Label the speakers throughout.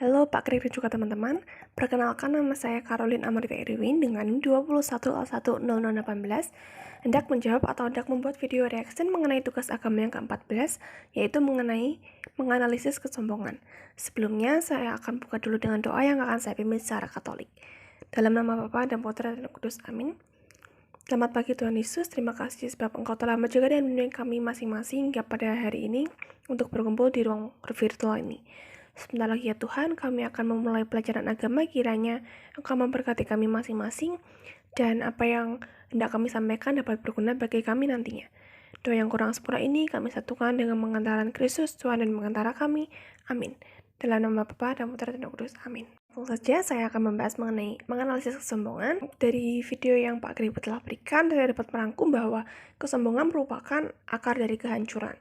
Speaker 1: Halo Pak Kri dan juga teman-teman, perkenalkan nama saya Caroline Amrita Irwin dengan 21L10018, hendak menjawab atau hendak membuat video reaction mengenai tugas agama yang ke-14, yaitu mengenai menganalisis kesombongan. Sebelumnya, saya akan buka dulu dengan doa yang akan saya pimpin secara Katolik. Dalam nama Bapa dan Putra dan Roh Kudus, amin. Selamat pagi Tuhan Yesus, terima kasih sebab Engkau telah menjaga dan melindungi kami masing-masing hingga pada hari ini untuk berkumpul di ruang virtual ini. Sebentar lagi ya Tuhan, kami akan memulai pelajaran agama, kiranya Engkau memberkati kami masing-masing dan apa yang hendak kami sampaikan dapat berguna bagi kami nantinya. Doa yang kurang sempurna ini kami satukan dengan pengantaran Kristus Tuhan dan pengantara kami. Amin. Dalam nama Bapa dan Putra dan Roh Kudus. Amin. Langsung saja saya akan membahas mengenai menganalisis kesombongan. Dari video yang Pak Gribu telah berikan, saya dapat merangkum bahwa kesombongan merupakan akar dari kehancuran.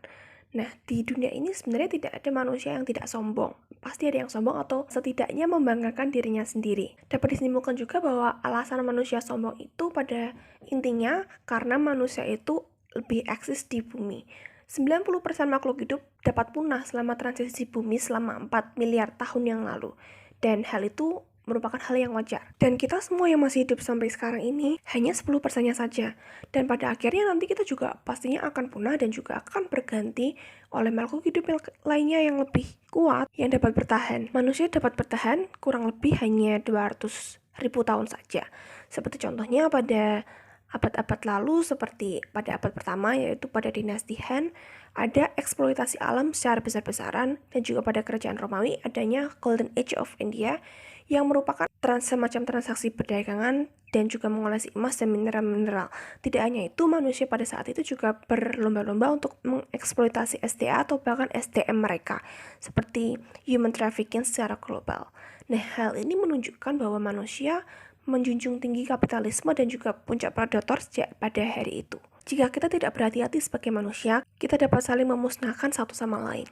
Speaker 1: Nah, di dunia ini sebenarnya tidak ada manusia yang tidak sombong. Pasti ada yang sombong atau setidaknya membanggakan dirinya sendiri. Dapat disimpulkan juga bahwa alasan manusia sombong itu pada intinya karena manusia itu lebih eksis di bumi. 90% makhluk hidup dapat punah selama transisi bumi selama 4 miliar tahun yang lalu. Dan hal itu merupakan hal yang wajar. Dan kita semua yang masih hidup sampai sekarang ini hanya 10%-nya saja. Dan pada akhirnya nanti kita juga pastinya akan punah dan juga akan berganti oleh makhluk hidup lainnya yang lebih kuat yang dapat bertahan. Manusia dapat bertahan kurang lebih hanya 200.000 tahun saja. Seperti contohnya pada abad-abad lalu, seperti pada abad pertama yaitu pada dinasti Han, ada eksploitasi alam secara besar-besaran, dan juga pada kerajaan Romawi adanya Golden Age of India yang merupakan semacam transaksi perdagangan dan juga mengoleksi emas dan mineral-mineral. Tidak hanya itu, manusia pada saat itu juga berlomba-lomba untuk mengeksploitasi SDA atau bahkan SDM mereka, seperti human trafficking secara global. Nah, hal ini menunjukkan bahwa manusia menjunjung tinggi kapitalisme dan juga puncak predator sejak pada hari itu. Jika kita tidak berhati-hati sebagai manusia, kita dapat saling memusnahkan satu sama lain.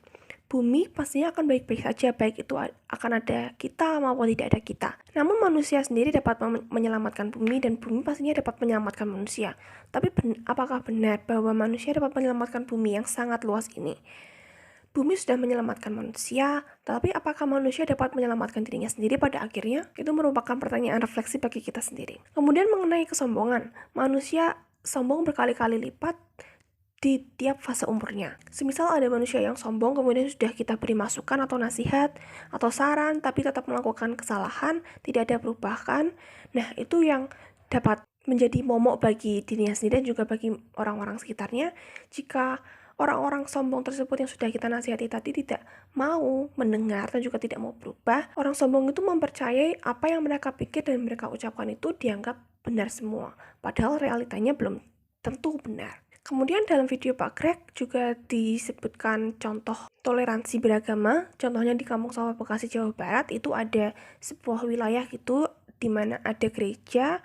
Speaker 1: Bumi pastinya akan baik-baik saja, baik itu akan ada kita maupun tidak ada kita. Namun manusia sendiri dapat menyelamatkan bumi dan bumi pastinya dapat menyelamatkan manusia. Tapi apakah benar bahwa manusia dapat menyelamatkan bumi yang sangat luas ini? Bumi sudah menyelamatkan manusia, tetapi apakah manusia dapat menyelamatkan dirinya sendiri pada akhirnya? Itu merupakan pertanyaan refleksi bagi kita sendiri. Kemudian mengenai kesombongan, manusia sombong berkali-kali lipat di tiap fase umurnya. Semisal ada manusia yang sombong, kemudian sudah kita beri masukan atau nasihat atau saran, tapi tetap melakukan kesalahan, tidak ada perubahan. Nah, itu yang dapat menjadi momok bagi dirinya sendiri dan juga bagi orang-orang sekitarnya. Jika orang-orang sombong tersebut yang sudah kita nasihati tadi tidak mau mendengar dan juga tidak mau berubah, orang sombong itu mempercayai apa yang mereka pikir dan mereka ucapkan itu dianggap benar semua. Padahal realitanya belum tentu benar. Kemudian dalam video Pak Greg juga disebutkan contoh toleransi beragama. Contohnya di Kampung Sawah Bekasi, Jawa Barat, itu ada sebuah wilayah gitu di mana ada gereja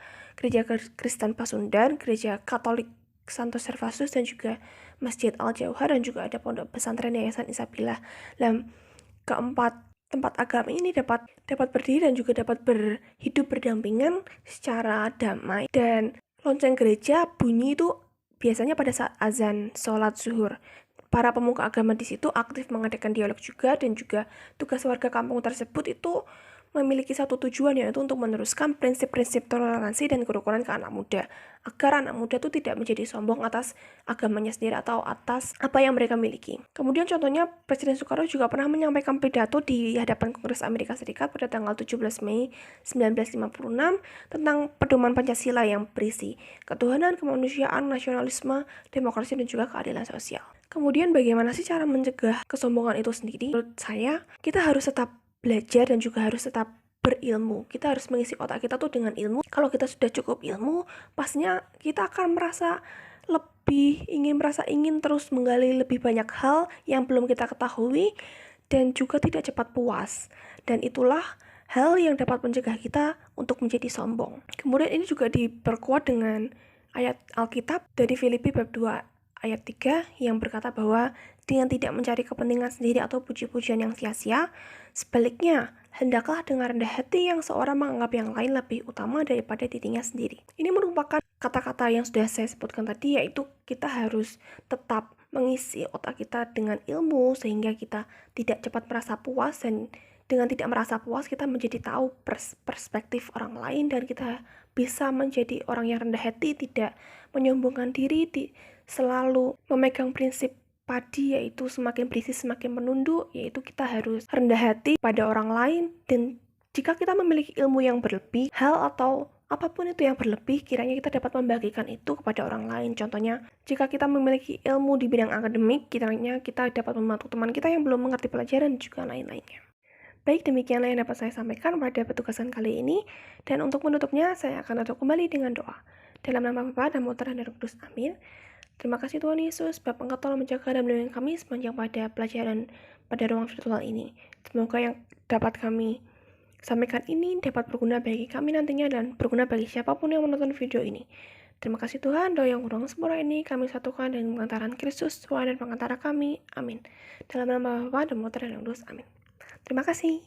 Speaker 1: Kristen Pasundan, gereja Katolik Santo Servasius, dan juga Masjid Al-Jauhar, dan juga ada pondok pesantren Yayasan Isabillah. Dan keempat tempat agama ini dapat berdiri dan juga dapat berhidup berdampingan secara damai. Dan lonceng gereja bunyi itu biasanya pada saat azan sholat zuhur. Para pemuka agama di situ aktif mengadakan dialog juga, dan juga tugas warga kampung tersebut itu memiliki satu tujuan, yaitu untuk meneruskan prinsip-prinsip toleransi dan kerukunan ke anak muda, agar anak muda itu tidak menjadi sombong atas agamanya sendiri atau atas apa yang mereka miliki. Kemudian contohnya Presiden Soekarno juga pernah menyampaikan pidato di hadapan Kongres Amerika Serikat pada tanggal 17 Mei 1956 tentang pedoman Pancasila yang berisi ketuhanan, kemanusiaan, nasionalisme, demokrasi, dan juga keadilan sosial. Kemudian bagaimana sih cara mencegah kesombongan itu sendiri? Menurut saya, kita harus tetap belajar dan juga harus tetap berilmu. Kita harus mengisi otak kita tuh dengan ilmu. Kalau kita sudah cukup ilmu, pastinya kita akan merasa ingin terus menggali lebih banyak hal yang belum kita ketahui dan juga tidak cepat puas. Dan itulah hal yang dapat mencegah kita untuk menjadi sombong. Kemudian ini juga diperkuat dengan ayat Alkitab dari Filipi bab 2 ayat 3 yang berkata bahwa dengan tidak mencari kepentingan sendiri atau puji-pujian yang sia-sia, sebaliknya, hendaklah dengan rendah hati yang seorang menganggap yang lain lebih utama daripada dirinya sendiri. Ini merupakan kata-kata yang sudah saya sebutkan tadi, yaitu kita harus tetap mengisi otak kita dengan ilmu sehingga kita tidak cepat merasa puas dan dengan tidak merasa puas, kita menjadi tahu perspektif orang lain, dan kita bisa menjadi orang yang rendah hati, tidak menyombongkan diri, selalu memegang prinsip padi, yaitu semakin berisi semakin menunduk, yaitu kita harus rendah hati pada orang lain. Dan jika kita memiliki ilmu yang berlebih, hal atau apapun itu yang berlebih, kiranya kita dapat membagikan itu kepada orang lain. Contohnya, jika kita memiliki ilmu di bidang akademik, kiranya kita dapat membantu teman kita yang belum mengerti pelajaran, juga lain-lainnya. Baik, demikianlah yang dapat saya sampaikan pada petugasan kali ini. Dan untuk menutupnya, saya akan tutup kembali dengan doa. Dalam nama Bapa dan Putra dan Roh Kudus. Amin. Terima kasih Tuhan Yesus, Bapa Engkau telah menjaga dan melindungi kami sepanjang pada pelajaran pada ruang virtual ini. Semoga yang dapat kami sampaikan ini dapat berguna bagi kami nantinya dan berguna bagi siapapun yang menonton video ini. Terima kasih Tuhan, doa yang kurang sempurna ini kami satukan dengan pengantaran Kristus, Tuhan dan pengantara kami. Amin. Dalam nama Bapa dan Putra dan Roh Kudus. Amin. Terima kasih.